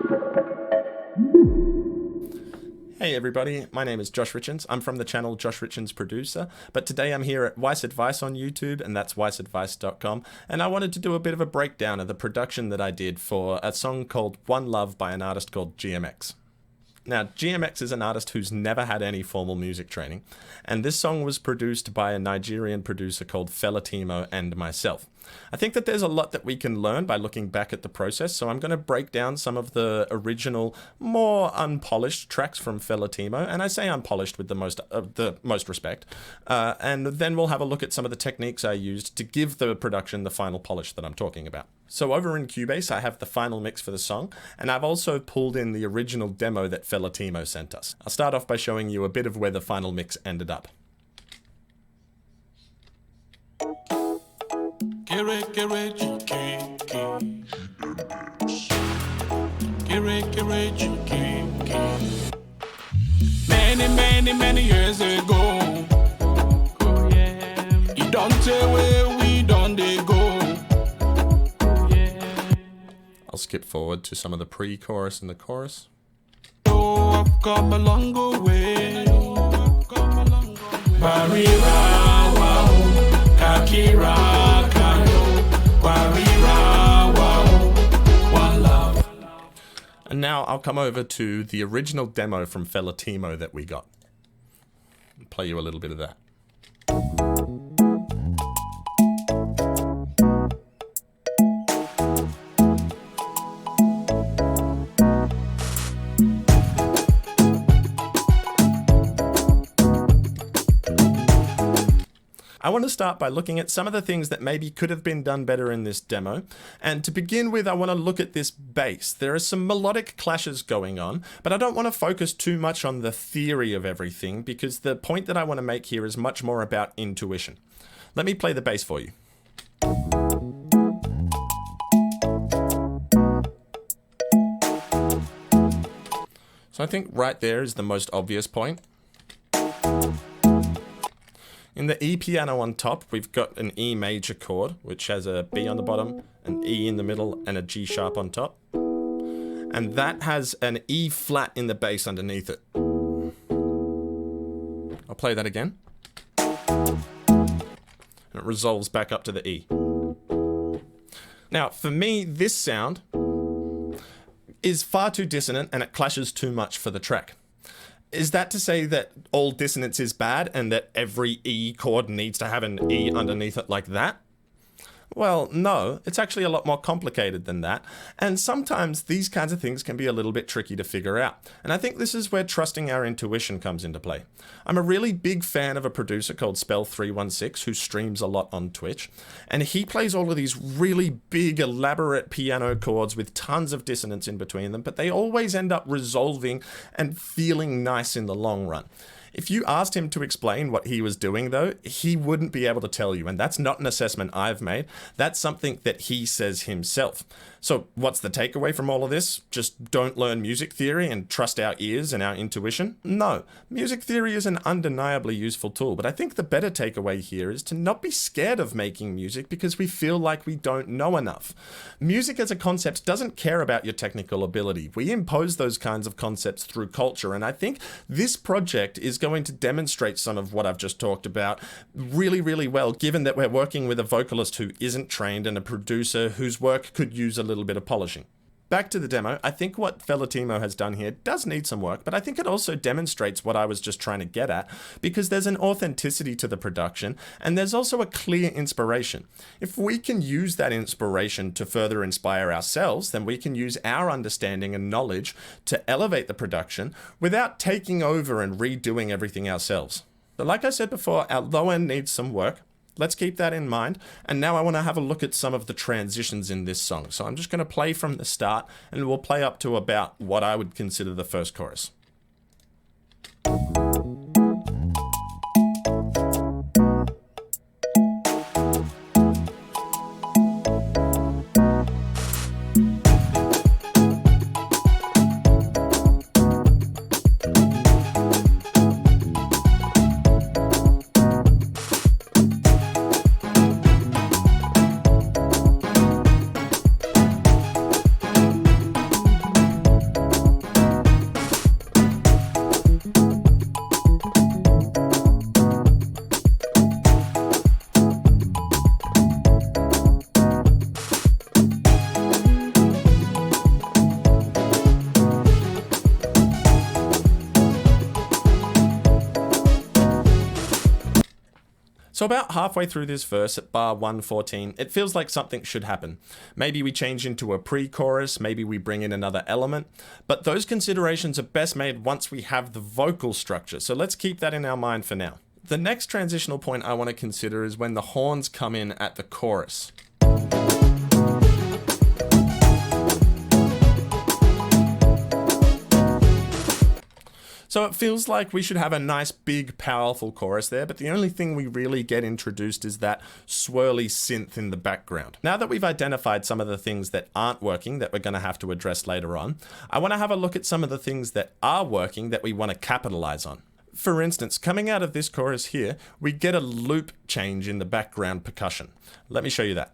Hey everybody, my name is Josh Richens. I'm from the channel Josh Richens Producer, but today I'm here at WeissAdvice on YouTube, and that's WeissAdvice.com, and I wanted to do a bit of a breakdown of the production that I did for a song called One Love by an artist called GMX. Now, GMX is an artist who's never had any formal music training, and this song was produced by a Nigerian producer called Fela Timo and myself. I think that there's a lot that we can learn by looking back at the process, so I'm going to break down some of the original, more unpolished tracks from Fela Timo, and I say unpolished with the most respect, and then we'll have a look at some of the techniques I used to give the production the final polish that I'm talking about. So over in Cubase, I have the final mix for the song, and I've also pulled in the original demo that Fela Timo sent us. I'll start off by showing you a bit of where the final mix ended up. Many years ago, you don't tell where we don't go. I'll skip forward to some of the pre-chorus and the chorus. Oh, I've come a long way. Barira, wow, Kakira, Kayo, Barira, wow, One Love. And now I'll come over to the original demo from Fela Timo that we got. I'll play you a little bit of that. I want to start by looking at some of the things that maybe could have been done better in this demo. And to begin with, I want to look at this bass. There are some melodic clashes going on, but I don't want to focus too much on the theory of everything, because the point that I want to make here is much more about intuition. Let me play the bass for you. So I think right there is the most obvious point. In the E piano on top, we've got an E major chord, which has a B on the bottom, an E in the middle, and a G sharp on top. And that has an E flat in the bass underneath it. I'll play that again. And it resolves back up to the E. Now, for me, this sound is far too dissonant and it clashes too much for the track. Is that to say that all dissonance is bad and that every E chord needs to have an E underneath it like that? Well, no, it's actually a lot more complicated than that, and sometimes these kinds of things can be a little bit tricky to figure out, and I think this is where trusting our intuition comes into play. I'm a really big fan of a producer called Spell316 who streams a lot on Twitch, and he plays all of these really big, elaborate piano chords with tons of dissonance in between them, but they always end up resolving and feeling nice in the long run. If you asked him to explain what he was doing, though, he wouldn't be able to tell you, and that's not an assessment I've made. That's something that he says himself. So what's the takeaway from all of this? Just don't learn music theory and trust our ears and our intuition? No, music theory is an undeniably useful tool, but I think the better takeaway here is to not be scared of making music because we feel like we don't know enough. Music as a concept doesn't care about your technical ability. We impose those kinds of concepts through culture, and I think this project is going to demonstrate some of what I've just talked about really, really well, given that we're working with a vocalist who isn't trained and a producer whose work could use a little bit of polishing. Back to the demo, I think what Fela Timo has done here does need some work, but I think it also demonstrates what I was just trying to get at, because there's an authenticity to the production, and there's also a clear inspiration. If we can use that inspiration to further inspire ourselves, then we can use our understanding and knowledge to elevate the production without taking over and redoing everything ourselves. But like I said before, our low end needs some work. Let's keep that in mind. And now I want to have a look at some of the transitions in this song. So I'm just going to play from the start, and we'll play up to about what I would consider the first chorus. So about halfway through this verse at bar 114, it feels like something should happen. Maybe we change into a pre-chorus, maybe we bring in another element, but those considerations are best made once we have the vocal structure, so let's keep that in our mind for now. The next transitional point I want to consider is when the horns come in at the chorus. So it feels like we should have a nice, big, powerful chorus there, but the only thing we really get introduced is that swirly synth in the background. Now that we've identified some of the things that aren't working that we're going to have to address later on, I want to have a look at some of the things that are working that we want to capitalize on. For instance, coming out of this chorus here, we get a loop change in the background percussion. Let me show you that.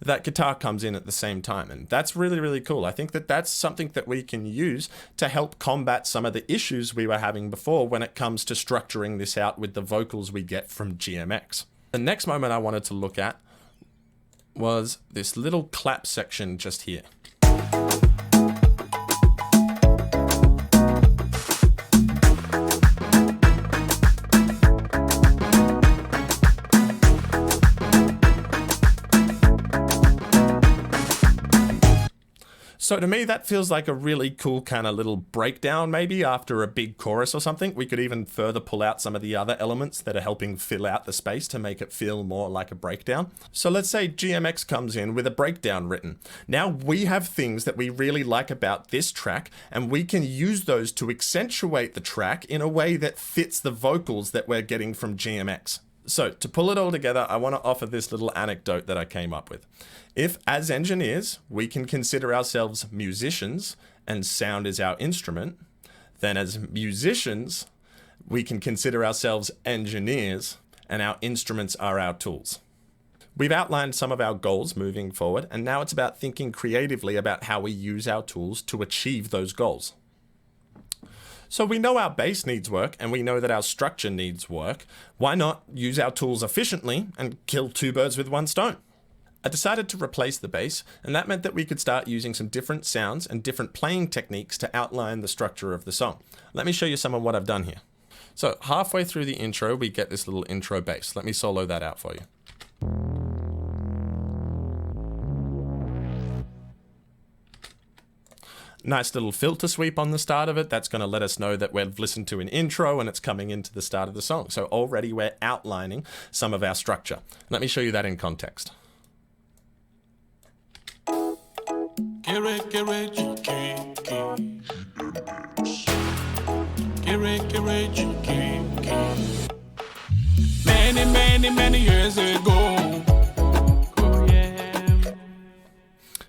That guitar comes in at the same time, and that's really, really cool. I think that that's something that we can use to help combat some of the issues we were having before when it comes to structuring this out with the vocals we get from GMX. The next moment I wanted to look at was this little clap section just here. So to me, that feels like a really cool kind of little breakdown, maybe after a big chorus or something. We could even further pull out some of the other elements that are helping fill out the space to make it feel more like a breakdown. So let's say GMX comes in with a breakdown written. Now we have things that we really like about this track, and we can use those to accentuate the track in a way that fits the vocals that we're getting from GMX. So to pull it all together, I want to offer this little anecdote that I came up with. If, as engineers, we can consider ourselves musicians and sound is our instrument, then as musicians, we can consider ourselves engineers and our instruments are our tools. We've outlined some of our goals moving forward, and now it's about thinking creatively about how we use our tools to achieve those goals. So we know our bass needs work, and we know that our structure needs work. Why not use our tools efficiently and kill two birds with one stone? I decided to replace the bass, and that meant that we could start using some different sounds and different playing techniques to outline the structure of the song. Let me show you some of what I've done here. So halfway through the intro, we get this little intro bass. Let me solo that out for you. Nice little filter sweep on the start of it. That's going to let us know that we've listened to an intro and it's coming into the start of the song. So already we're outlining some of our structure. Let me show you that in context. Many years ago.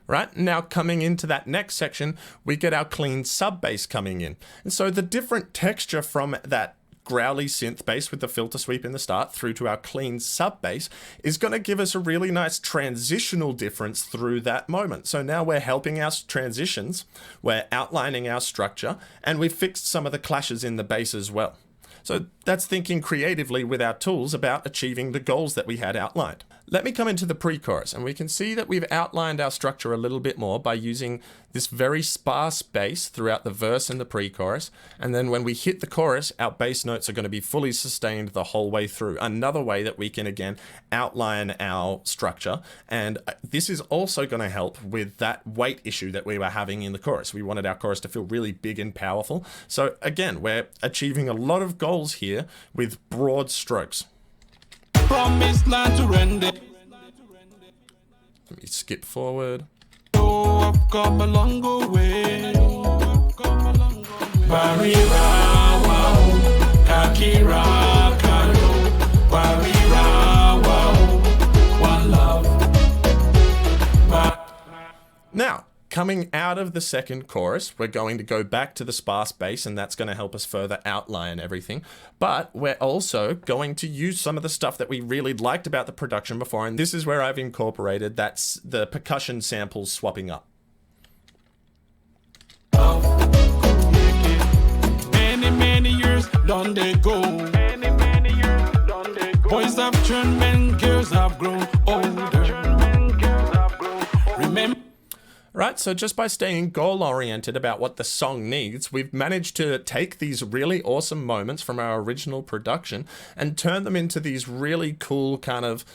Right, now coming into that next section, we get our clean sub bass coming in. And so the different texture from that growly synth bass with the filter sweep in the start through to our clean sub bass is going to give us a really nice transitional difference through that moment. So now we're helping our transitions, we're outlining our structure, and we've fixed some of the clashes in the bass as well. So that's thinking creatively with our tools about achieving the goals that we had outlined. Let me come into the pre-chorus, and we can see that we've outlined our structure a little bit more by using this very sparse bass throughout the verse and the pre-chorus. And then when we hit the chorus, our bass notes are going to be fully sustained the whole way through. Another way that we can, again, outline our structure. And this is also going to help with that weight issue that we were having in the chorus. We wanted our chorus to feel really big and powerful. So again, we're achieving a lot of goals here with broad strokes. Promised land to render. Let me skip forward. Oh, I've come a long way. Barira, wow, Kakira, Karo. Barira, wow, one love. Now, coming out of the second chorus, we're going to go back to the sparse bass, and that's going to help us further outline everything. But we're also going to use some of the stuff that we really liked about the production before, and this is where I've incorporated that's the percussion samples swapping up. Many years done they go. Boys have turned, men, girls have grown older. Right, so just by staying goal-oriented about what the song needs, we've managed to take these really awesome moments from our original production and turn them into these really cool kind of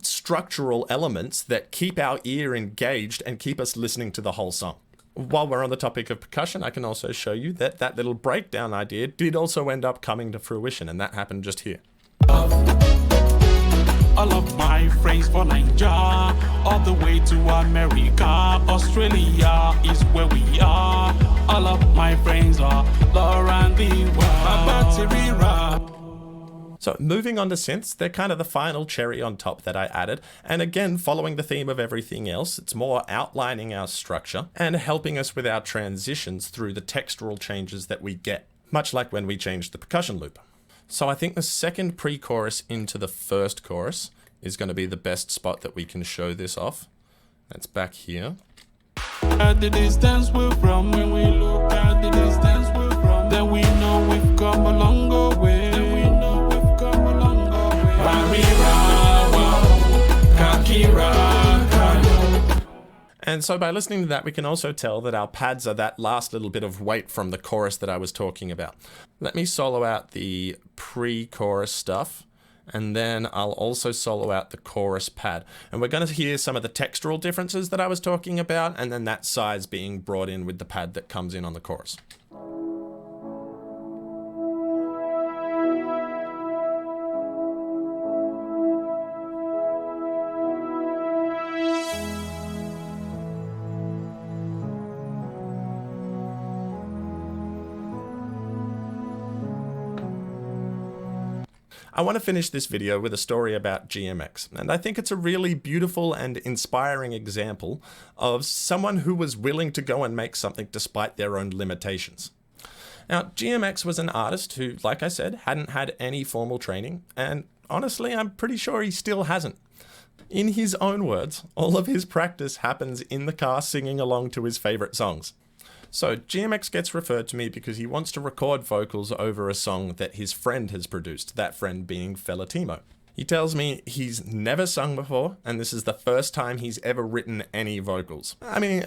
structural elements that keep our ear engaged and keep us listening to the whole song. While we're on the topic of percussion, I can also show you that that little breakdown idea did also end up coming to fruition, and that happened just here. All of my friends for Nigeria, all the way to America, Australia is where we are. All of my friends are all around the world. So moving on to synths, they're kind of the final cherry on top that I added. And again, following the theme of everything else, it's more outlining our structure and helping us with our transitions through the textural changes that we get, much like when we changed the percussion loop. So I think the second pre-chorus into the first chorus is going to be the best spot that we can show this off. That's back here. At the distance we're from, when we look at the distance we're from, then we know we've come a long way. Then we know we've come a long way. And so by listening to that, we can also tell that our pads are that last little bit of weight from the chorus that I was talking about. Let me solo out the pre-chorus stuff, and then I'll also solo out the chorus pad. And we're going to hear some of the textural differences that I was talking about, and then that size being brought in with the pad that comes in on the chorus. I want to finish this video with a story about GMX, and I think it's a really beautiful and inspiring example of someone who was willing to go and make something despite their own limitations. Now, GMX was an artist who, like I said, hadn't had any formal training, and honestly, I'm pretty sure he still hasn't. In his own words, all of his practice happens in the car singing along to his favorite songs. So GMX gets referred to me because he wants to record vocals over a song that his friend has produced, that friend being Felatimo. He tells me he's never sung before, and this is the first time he's ever written any vocals. I mean,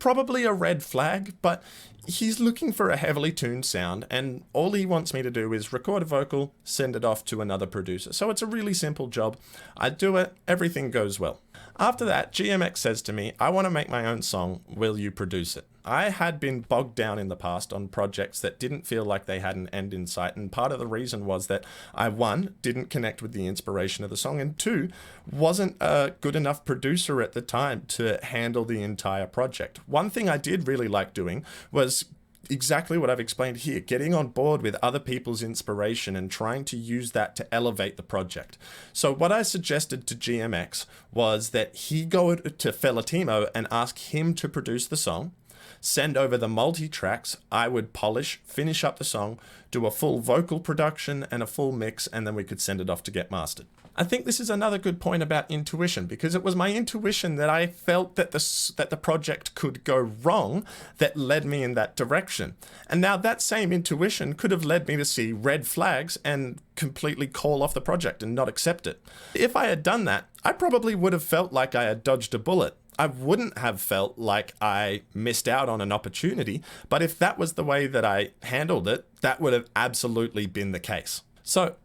probably a red flag, but he's looking for a heavily tuned sound, and all he wants me to do is record a vocal, send it off to another producer. So it's a really simple job. I do it, everything goes well. After that, GMX says to me, I want to make my own song, will you produce it? I had been bogged down in the past on projects that didn't feel like they had an end in sight, and part of the reason was that I, one, didn't connect with the inspiration of the song, and two, wasn't a good enough producer at the time to handle the entire project. One thing I did really like doing was exactly what I've explained here, getting on board with other people's inspiration and trying to use that to elevate the project. So what I suggested to GMX was that he go to Felatimo and ask him to produce the song, send over the multi-tracks, I would polish, finish up the song, do a full vocal production and a full mix, and then we could send it off to get mastered. I think this is another good point about intuition, because it was my intuition that I felt that the project could go wrong that led me in that direction. And now that same intuition could have led me to see red flags and completely call off the project and not accept it. If I had done that, I probably would have felt like I had dodged a bullet. I wouldn't have felt like I missed out on an opportunity, but if that was the way that I handled it, that would have absolutely been the case. So,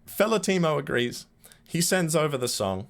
Felatimo agrees. He sends over the song.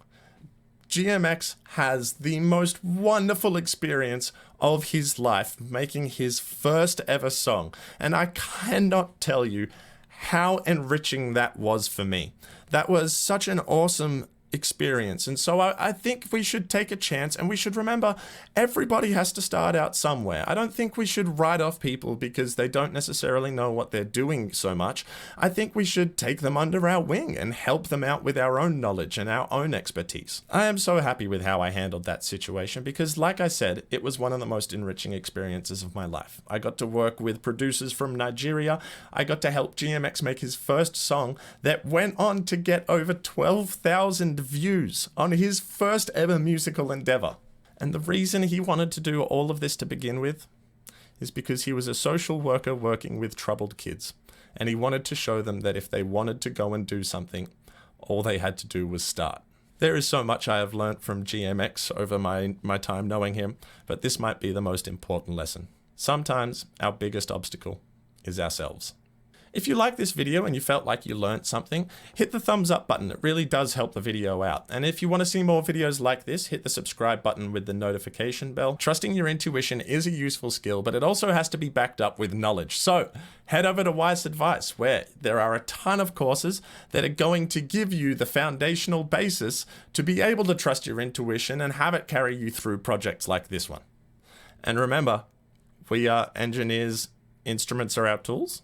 GMX has the most wonderful experience of his life making his first ever song, and I cannot tell you how enriching that was for me. That was such an awesome experience. And so I think we should take a chance, and we should remember everybody has to start out somewhere. I don't think we should write off people because they don't necessarily know what they're doing so much. I think we should take them under our wing and help them out with our own knowledge and our own expertise. I am so happy with how I handled that situation because, like I said, it was one of the most enriching experiences of my life. I got to work with producers from Nigeria. I got to help GMX make his first song that went on to get over 12,000 views on his first ever musical endeavor. And the reason he wanted to do all of this to begin with is because he was a social worker working with troubled kids, and he wanted to show them that if they wanted to go and do something, all they had to do was start. There is so much I have learnt from GMX over my time knowing him, but this might be the most important lesson. Sometimes our biggest obstacle is ourselves. If you like this video and you felt like you learnt something, hit the thumbs up button. It really does help the video out. And if you want to see more videos like this, hit the subscribe button with the notification bell. Trusting your intuition is a useful skill, but it also has to be backed up with knowledge. So head over to WeissAdvice, where there are a ton of courses that are going to give you the foundational basis to be able to trust your intuition and have it carry you through projects like this one. And remember, we are engineers, instruments are our tools.